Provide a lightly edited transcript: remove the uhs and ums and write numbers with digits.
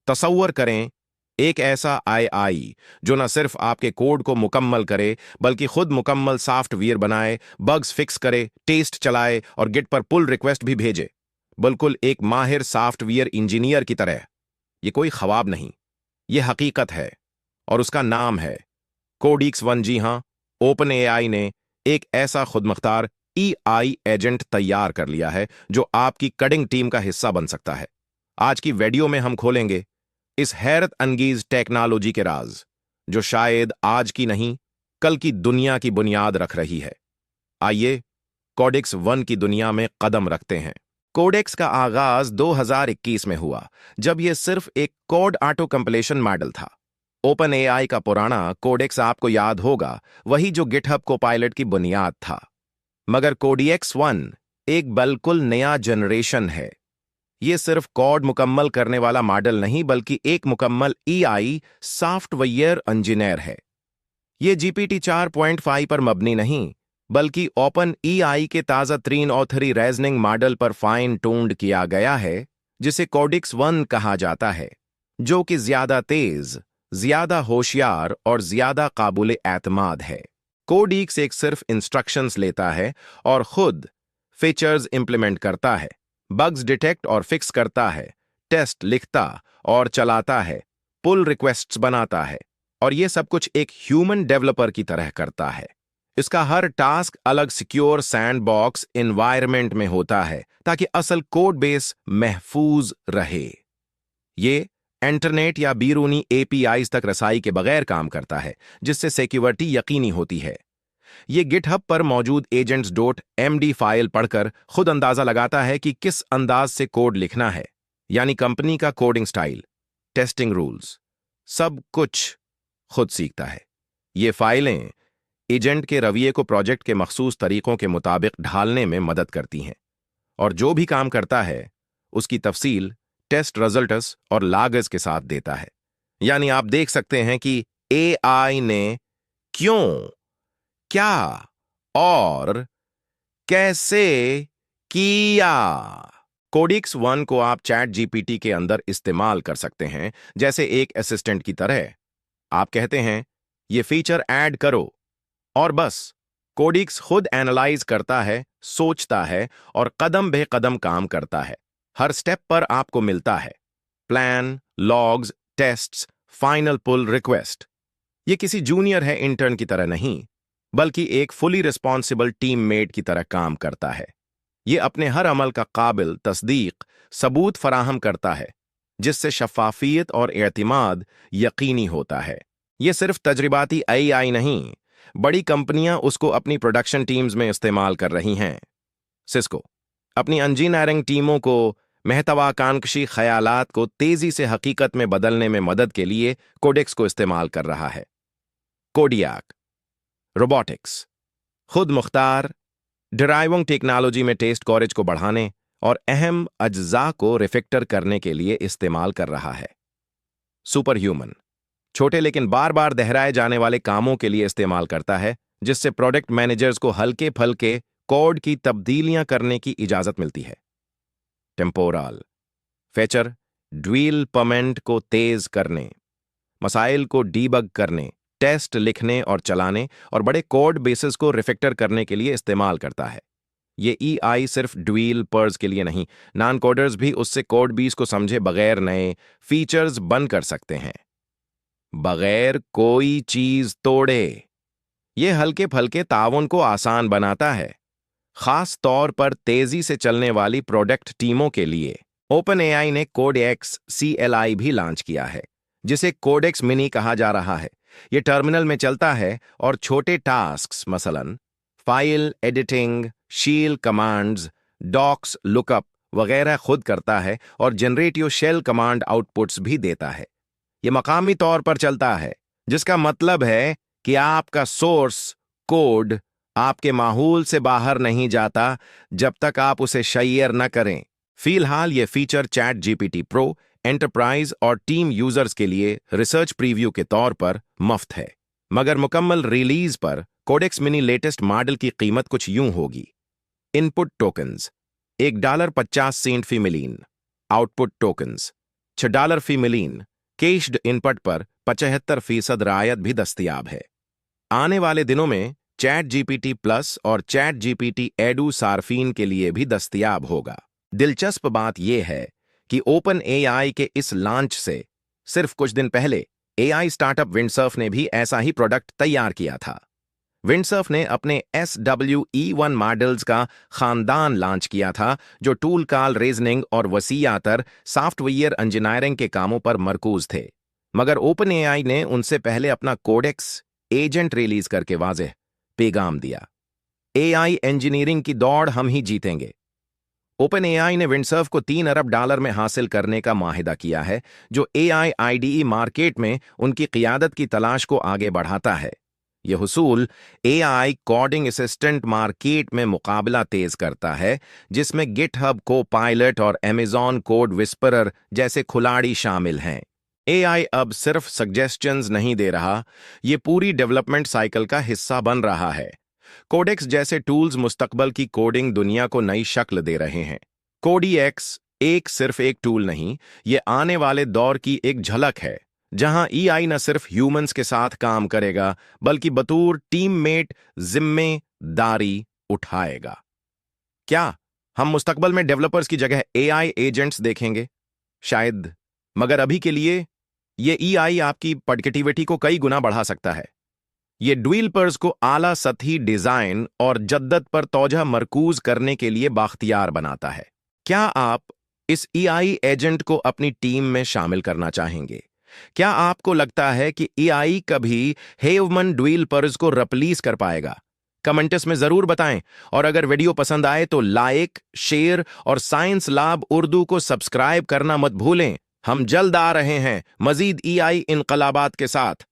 तसव्वुर करें, एक ऐसा आई जो न सिर्फ आपके कोड को मुकम्मल करे बल्कि खुद मुकम्मल सॉफ्टवेयर बनाए, बग्स फिक्स करे, टेस्ट चलाए और गिट पर पुल रिक्वेस्ट भी भेजे, बिल्कुल एक माहिर सॉफ्टवेयर इंजीनियर की तरह। ये कोई ख्वाब नहीं, ये हकीकत है और उसका नाम है कोडिक्स वन। जी हां, ओपन एआई ने एक ऐसा खुदमुख्तार ईआई एजेंट तैयार कर लिया है जो आपकी कडिंग टीम का हिस्सा बन सकता है। आज की वीडियो में हम खोलेंगे इस हैरत अंगेज टेक्नोलॉजी के राज, जो शायद आज की नहीं, कल की दुनिया की बुनियाद रख रही है। आइए कोडेक्स वन की दुनिया में कदम रखते हैं। कोडेक्स का आगाज 2021 में हुआ, जब यह सिर्फ एक कोड ऑटो कंप्लेशन मॉडल था। ओपन एआई का पुराना कोडेक्स आपको याद होगा, वही जो गिटहब कोपायलट की बुनियाद था। मगर कोडेक्स वन एक बिल्कुल नया जनरेशन है। ये सिर्फ कोड मुकम्मल करने वाला मॉडल नहीं, बल्कि एक मुकम्मल ईआई सॉफ्टवेयर इंजीनियर है। ये जीपीटी 4.5 पर मबनी नहीं, बल्कि ओपन ईआई के ताज़ा तरीन ऑथरी रीजनिंग मॉडल पर फाइन टून्ड किया गया है, जिसे कोडिक्स वन कहा जाता है, जो कि ज्यादा तेज, ज्यादा होशियार और ज्यादा काबुले एतमाद है। कोडिक्स एक सिर्फ इंस्ट्रक्शंस लेता है और खुद फीचर्स इंप्लीमेंट करता है, बग्स डिटेक्ट और फिक्स करता है, टेस्ट लिखता और चलाता है, पुल रिक्वेस्ट्स बनाता है, और यह सब कुछ एक ह्यूमन डेवलपर की तरह करता है। इसका हर टास्क अलग सिक्योर सैंडबॉक्स एनवायरनमेंट में होता है ताकि असल कोड बेस महफूज रहे। ये इंटरनेट या बैरूनी एपीआईज तक रसाई के बगैर काम करता है, जिससे सिक्योरिटी यकीनी होती है। ये गिटहब पर मौजूद एजेंट्स डॉट एमडी फाइल पढ़कर खुद अंदाजा लगाता है कि किस अंदाज से कोड लिखना है, यानी कंपनी का कोडिंग स्टाइल, टेस्टिंग रूल्स, सब कुछ खुद सीखता है। ये फाइलें एजेंट के रवैये को प्रोजेक्ट के मखसूस तरीकों के मुताबिक ढालने में मदद करती हैं, और जो भी काम करता है उसकी तफसील टेस्ट रिजल्ट्स और लागस के साथ देता है। यानी आप देख सकते हैं कि एआई ने क्यों, क्या और कैसे किया। कोडिक्स वन को आप चैट जीपीटी के अंदर इस्तेमाल कर सकते हैं, जैसे एक असिस्टेंट की तरह। आप कहते हैं ये फीचर ऐड करो, और बस कोडिक्स खुद एनालाइज करता है, सोचता है और कदम बे कदम काम करता है। हर स्टेप पर आपको मिलता है plan, logs, tests, final pull request. ये किसी जूनियर है इंटर्न की तरह नहीं, बल्कि एक फुली रिस्पॉन्सिबल टीममेट की तरह काम करता है। ये अपने हर अमल का काबिल तस्दीक सबूत फराहम करता है, जिससे शफाफियत और एतमाद यकीनी होता है। ये सिर्फ तजरिबाती एआई नहीं, बड़ी कंपनियां उसको अपनी प्रोडक्शन टीम्स में इस्तेमाल कर रही हैं। सिस्को अपनी इंजीनियरिंग टीमों को महत्वाकांक्षी ख्यालात को तेजी से हकीकत में बदलने में मदद के लिए कोडेक्स को इस्तेमाल कर रहा है। कोडियाक रोबोटिक्स खुद मुख्तार ड्राइविंग टेक्नोलॉजी में टेस्ट कवरेज को बढ़ाने और अहम अज्जा को रिफैक्टर करने के लिए इस्तेमाल कर रहा है। सुपर ह्यूमन छोटे लेकिन बार बार दोहराए जाने वाले कामों के लिए इस्तेमाल करता है, जिससे प्रोडक्ट मैनेजर्स को हल्के फलके कोड की तब्दीलियां करने की इजाजत मिलती है। टेम्पोरल फीचर डेवलपमेंट को तेज करने, मसाइल को डीबग करने, टेस्ट लिखने और चलाने और बड़े कोड बेसेस को रिफैक्टर करने के लिए इस्तेमाल करता है। ये ईआई सिर्फ डेवलपर्स के लिए नहीं, नॉन कोडर्स भी उससे कोड बेस को समझे बगैर नए फीचर्स बन कर सकते हैं, बगैर कोई चीज तोड़े। ये हल्के फलके ताउन को आसान बनाता है, खास तौर पर तेजी से चलने वाली प्रोडक्ट टीमों के लिए। ओपन एआई ने कोडेक्स CLI भी लॉन्च किया है, जिसे कोडेक्स मिनी कहा जा रहा है। ये टर्मिनल में चलता है और छोटे टास्क्स, मसलन फाइल एडिटिंग, शील कमांड्स, डॉक्स लुकअप वगैरह खुद करता है और जनरेटिव शेल कमांड आउटपुट्स भी देता है। ये मकामी तौर पर चलता है, जिसका मतलब है कि आपका सोर्स कोड आपके माहौल से बाहर नहीं जाता जब तक आप उसे शेयर न करें। फिलहाल ये feature chat GPT pro, enterprise और टीम यूजर्स के लिए रिसर्च प्रीव्यू के तौर पर मुफ्त है, मगर मुकम्मल रिलीज पर कोडेक्स मिनी लेटेस्ट मॉडल की कीमत कुछ यूं होगी। इनपुट टोकन्स $1.50 फी मिलियन, आउटपुट टोकन्स $6 फी मिलीन कैश्ड इनपुट पर 75% रायत भी दस्तयाब है। आने वाले दिनों में चैट जीपीटी प्लस और चैट जीपीटी एडू सार्फिन के लिए भी दस्तयाब होगा। दिलचस्प बात यह है कि ओपन एआई के इस लॉन्च से सिर्फ कुछ दिन पहले एआई स्टार्टअप विंडसर्फ ने भी ऐसा ही प्रोडक्ट तैयार किया था। विंडसर्फ ने अपने SWE1 मॉडल्स का खानदान लॉन्च किया था, जो टूल कॉल रीजनिंग और वसीयातर सॉफ्टवेयर इंजीनियरिंग के कामों पर मरकूज थे। मगर ओपन एआई ने उनसे पहले अपना कोडेक्स एजेंट रिलीज करके वाज़ेह पैगाम दिया, एआई इंजीनियरिंग की दौड़ हम ही जीतेंगे। ओपन एआई ने विंडसर्फ को $3 अरब में हासिल करने का माहिदा किया है, जो एआई आईडीई मार्केट में उनकी क़ियादत की तलाश को आगे बढ़ाता है। यह हुसूल एआई कोडिंग असिस्टेंट मार्केट में मुकाबला तेज करता है, जिसमें गिटहब को-पायलट और अमेज़न कोड विस्परर जैसे खिलाड़ी शामिल हैं। एआई अब सिर्फ सजेशंस नहीं दे रहा, ये पूरी डेवलपमेंट साइकिल का हिस्सा बन रहा है। कोडेक्स जैसे टूल्स मुस्तकबल की कोडिंग दुनिया को नई शक्ल दे रहे हैं। कोडीएक्स सिर्फ एक टूल नहीं, ये आने वाले दौर की एक झलक है, जहां एआई न सिर्फ ह्यूमंस के साथ काम करेगा, बल्कि बतौर टीममेट जिम्मेदारी उठाएगा। क्या हम मुस्तकबल में डेवलपर्स की जगह एआई एजेंट्स देखेंगे? शायद, मगर अभी के लिए ये एआई आपकी प्रोडक्टिविटी को कई गुना बढ़ा सकता है। ये डेवलपर्स को आला सतही डिजाइन और जद्दत पर तौजह मरकूज करने के लिए बाख्तियार बनाता है। क्या आप इस एआई एजेंट को अपनी टीम में शामिल करना चाहेंगे? क्या आपको लगता है कि एआई कभी ह्यूमन डेवलपर्स को रिप्लेस कर पाएगा? कमेंट्स में जरूर बताएं, और अगर वीडियो पसंद आए तो लाइक, शेयर और साइंस लैब उर्दू को सब्सक्राइब करना मत भूलें। हम जल्द आ रहे हैं मजीद एआई इनकलाबात के साथ।